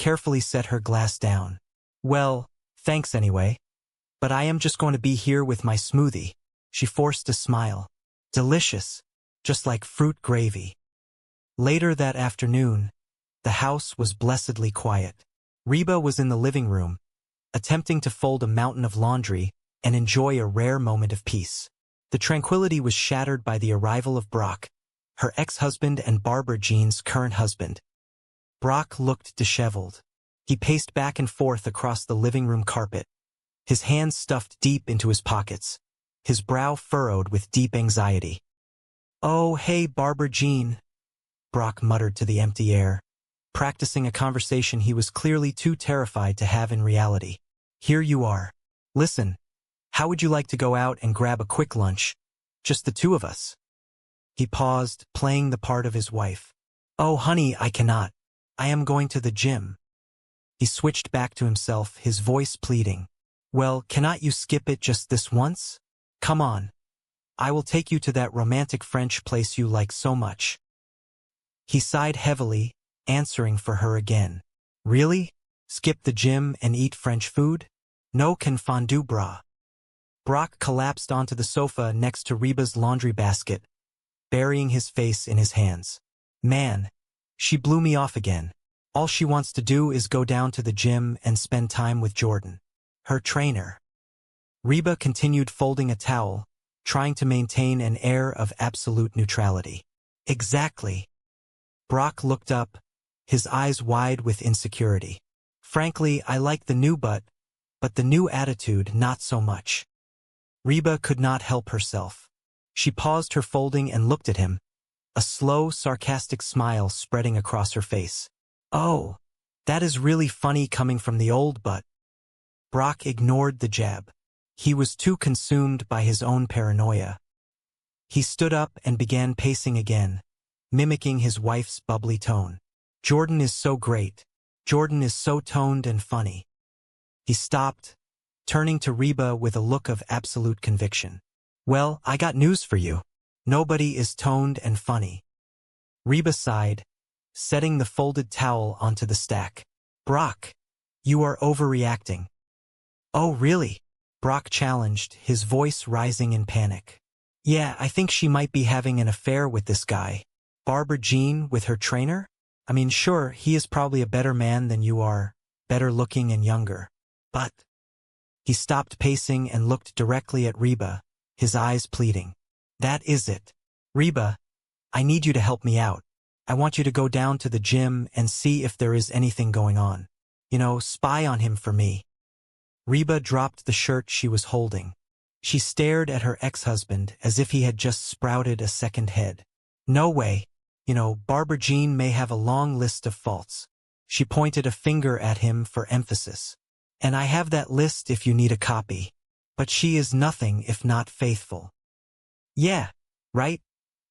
carefully set her glass down. Well, thanks anyway. But I am just going to be here with my smoothie. She forced a smile. Delicious, just like fruit gravy. Later that afternoon, the house was blessedly quiet. Reba was in the living room, attempting to fold a mountain of laundry and enjoy a rare moment of peace. The tranquility was shattered by the arrival of Brock, her ex-husband and Barbara Jean's current husband. Brock looked disheveled. He paced back and forth across the living room carpet, his hands stuffed deep into his pockets, his brow furrowed with deep anxiety. "Oh, hey, Barbara Jean," Brock muttered to the empty air, practicing a conversation he was clearly too terrified to have in reality. "Here you are. Listen, how would you like to go out and grab a quick lunch? Just the two of us?" He paused, playing the part of his wife. "Oh, honey, I cannot. I am going to the gym." He switched back to himself, his voice pleading. "Well, cannot you skip it just this once? Come on. I will take you to that romantic French place you like so much." He sighed heavily, answering for her again. "Really? Skip the gym and eat French food? No confondu bras." Brock collapsed onto the sofa next to Reba's laundry basket, burying his face in his hands. "Man, she blew me off again. All she wants to do is go down to the gym and spend time with Jordan, her trainer." Reba continued folding a towel, trying to maintain an air of absolute neutrality. "Exactly." Brock looked up, his eyes wide with insecurity. "Frankly, I like the new but the new attitude not so much." Reba could not help herself. She paused her folding and looked at him, a slow, sarcastic smile spreading across her face. "Oh, that is really funny coming from the old but." Brock ignored the jab. He was too consumed by his own paranoia. He stood up and began pacing again, mimicking his wife's bubbly tone. "Jordan is so great. Jordan is so toned and funny." He stopped, turning to Reba with a look of absolute conviction. "Well, I got news for you. Nobody is toned and funny." Reba sighed, setting the folded towel onto the stack. "Brock, you are overreacting." "Oh, really?" Brock challenged, his voice rising in panic. "Yeah, I think she might be having an affair with this guy. Barbara Jean with her trainer? I mean, sure, he is probably a better man than you are, better looking and younger. But..." He stopped pacing and looked directly at Reba, his eyes pleading. "That is it. Reba, I need you to help me out. I want you to go down to the gym and see if there is anything going on. You know, spy on him for me." Reba dropped the shirt she was holding. She stared at her ex-husband as if he had just sprouted a second head. "No way. You know, Barbara Jean may have a long list of faults." She pointed a finger at him for emphasis. "And I have that list if you need a copy. But she is nothing if not faithful." "Yeah, right?"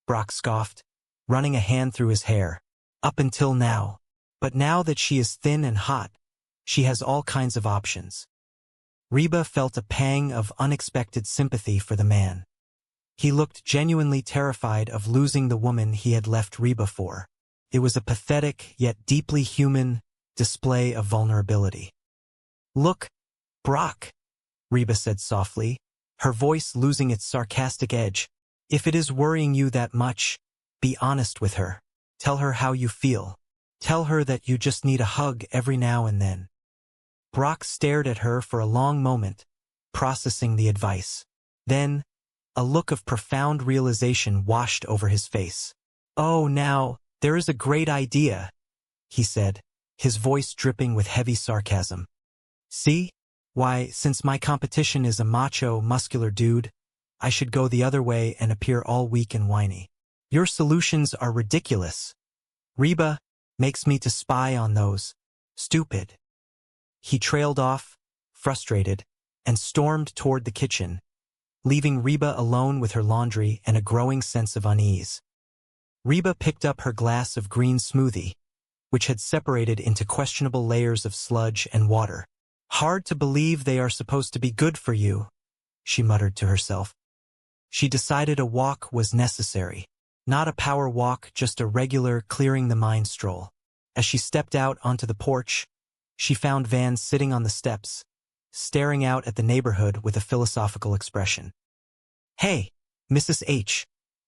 Brock scoffed, running a hand through his hair. "Up until now. But now that she is thin and hot, she has all kinds of options." Reba felt a pang of unexpected sympathy for the man. He looked genuinely terrified of losing the woman he had left Reba for. It was a pathetic, yet deeply human, display of vulnerability. "Look, Brock," Reba said softly, her voice losing its sarcastic edge. "If it is worrying you that much, be honest with her. Tell her how you feel. Tell her that you just need a hug every now and then." Brock stared at her for a long moment, processing the advice. Then, a look of profound realization washed over his face. "Oh, now, there is a great idea," he said, his voice dripping with heavy sarcasm. "See? Why, since my competition is a macho, muscular dude, I should go the other way and appear all weak and whiny. Your solutions are ridiculous. Reba makes me to spy on those. Stupid." He trailed off, frustrated, and stormed toward the kitchen, leaving Reba alone with her laundry and a growing sense of unease. Reba picked up her glass of green smoothie, which had separated into questionable layers of sludge and water. "Hard to believe they are supposed to be good for you," she muttered to herself. She decided a walk was necessary. Not a power walk, just a regular clearing-the-mind stroll. As she stepped out onto the porch, she found Van sitting on the steps, staring out at the neighborhood with a philosophical expression. "Hey, Mrs. H,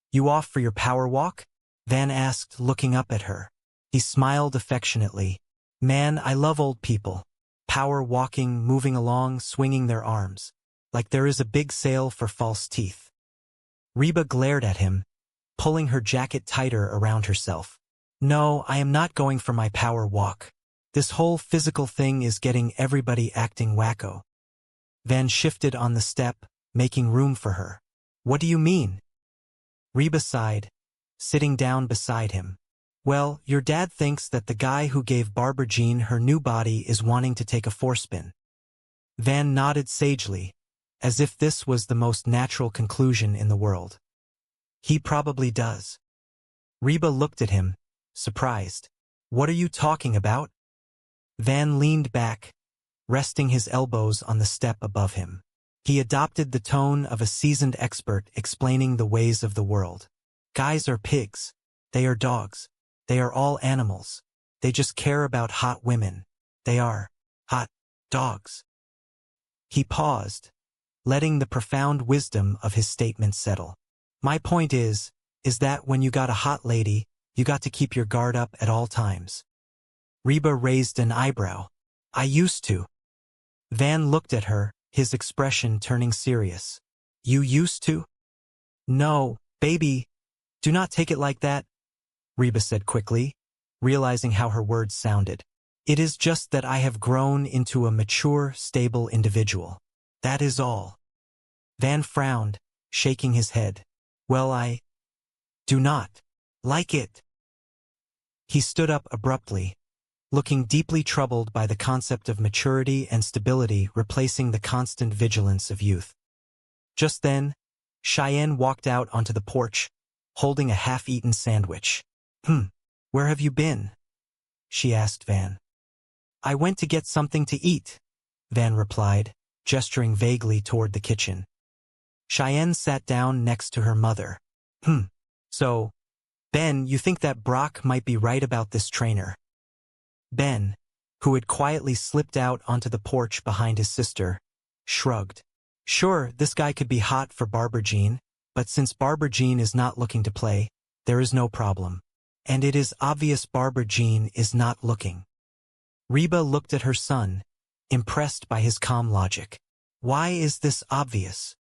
you off for your power walk?" Van asked, looking up at her. He smiled affectionately. "Man, I love old people. Power walking, moving along, swinging their arms. Like there is a big sale for false teeth." Reba glared at him, pulling her jacket tighter around herself. "No, I am not going for my power walk. This whole physical thing is getting everybody acting wacko." Van shifted on the step, making room for her. "What do you mean?" Reba sighed, sitting down beside him. "Well, your dad thinks that the guy who gave Barbara Jean her new body is wanting to take a forespin." Van nodded sagely, as if this was the most natural conclusion in the world. "He probably does." Reba looked at him, surprised. "What are you talking about?" Van leaned back, resting his elbows on the step above him. He adopted the tone of a seasoned expert explaining the ways of the world. "Guys are pigs. They are dogs. They are all animals. They just care about hot women. They are hot dogs." He paused, letting the profound wisdom of his statement settle. "My point is that when you got a hot lady, you got to keep your guard up at all times." Reba raised an eyebrow. "I used to." Van looked at her, his expression turning serious. "You used to?" "No, baby. Do not take it like that," Reba said quickly, realizing how her words sounded. "It is just that I have grown into a mature, stable individual. That is all." Van frowned, shaking his head. "Well, I do not like it." He stood up abruptly, looking deeply troubled by the concept of maturity and stability replacing the constant vigilance of youth. Just then, Cheyenne walked out onto the porch, holding a half-eaten sandwich. Where have you been?" she asked Van. "I went to get something to eat," Van replied, gesturing vaguely toward the kitchen. Cheyenne sat down next to her mother. So, Ben, you think that Brock might be right about this trainer?" Ben, who had quietly slipped out onto the porch behind his sister, shrugged. "Sure, this guy could be hot for Barbara Jean, but since Barbara Jean is not looking to play, there is no problem. And it is obvious Barbara Jean is not looking." Reba looked at her son, impressed by his calm logic. "Why is this obvious?"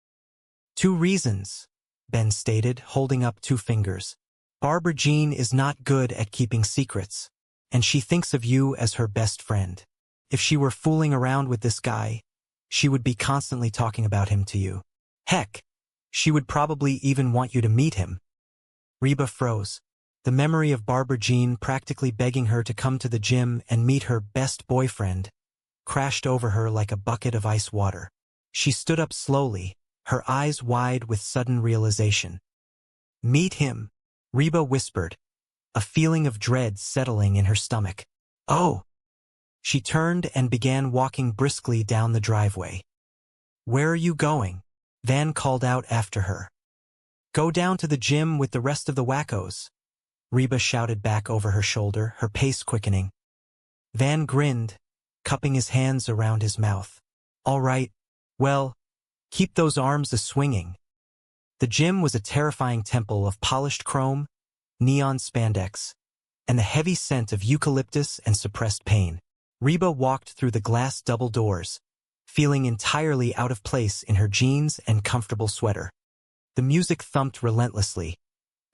"Two reasons," Ben stated, holding up two fingers. "Barbara Jean is not good at keeping secrets, and she thinks of you as her best friend. If she were fooling around with this guy, she would be constantly talking about him to you. Heck, she would probably even want you to meet him." Reba froze. The memory of Barbara Jean practically begging her to come to the gym and meet her best boyfriend crashed over her like a bucket of ice water. She stood up slowly, her eyes wide with sudden realization. "Meet him," Reba whispered, a feeling of dread settling in her stomach. "Oh!" She turned and began walking briskly down the driveway. "Where are you going?" Van called out after her. "Go down to the gym with the rest of the wackos," Reba shouted back over her shoulder, her pace quickening. Van grinned, cupping his hands around his mouth. "All right, well, keep those arms a-swinging." The gym was a terrifying temple of polished chrome, neon spandex, and the heavy scent of eucalyptus and suppressed pain. Reba walked through the glass double doors, feeling entirely out of place in her jeans and comfortable sweater. The music thumped relentlessly,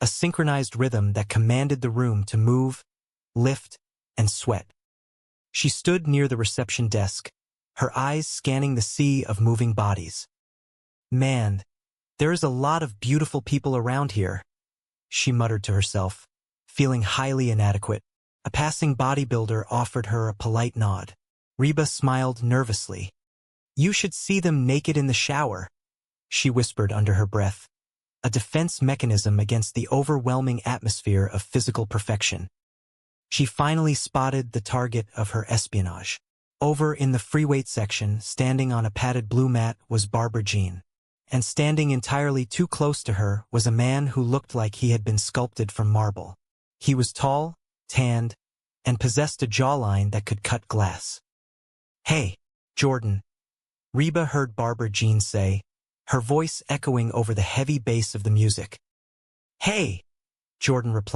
a synchronized rhythm that commanded the room to move, lift, and sweat. She stood near the reception desk, her eyes scanning the sea of moving bodies. "Man, there is a lot of beautiful people around here," she muttered to herself, feeling highly inadequate. A passing bodybuilder offered her a polite nod. Reba smiled nervously. "You should see them naked in the shower," she whispered under her breath, a defense mechanism against the overwhelming atmosphere of physical perfection. She finally spotted the target of her espionage. Over in the free weight section, standing on a padded blue mat, was Barbara Jean. And standing entirely too close to her was a man who looked like he had been sculpted from marble. He was tall, tanned, and possessed a jawline that could cut glass. Hey, Jordan, Reba heard Barbara Jean say, her voice echoing over the heavy bass of the music. Hey, Jordan replied.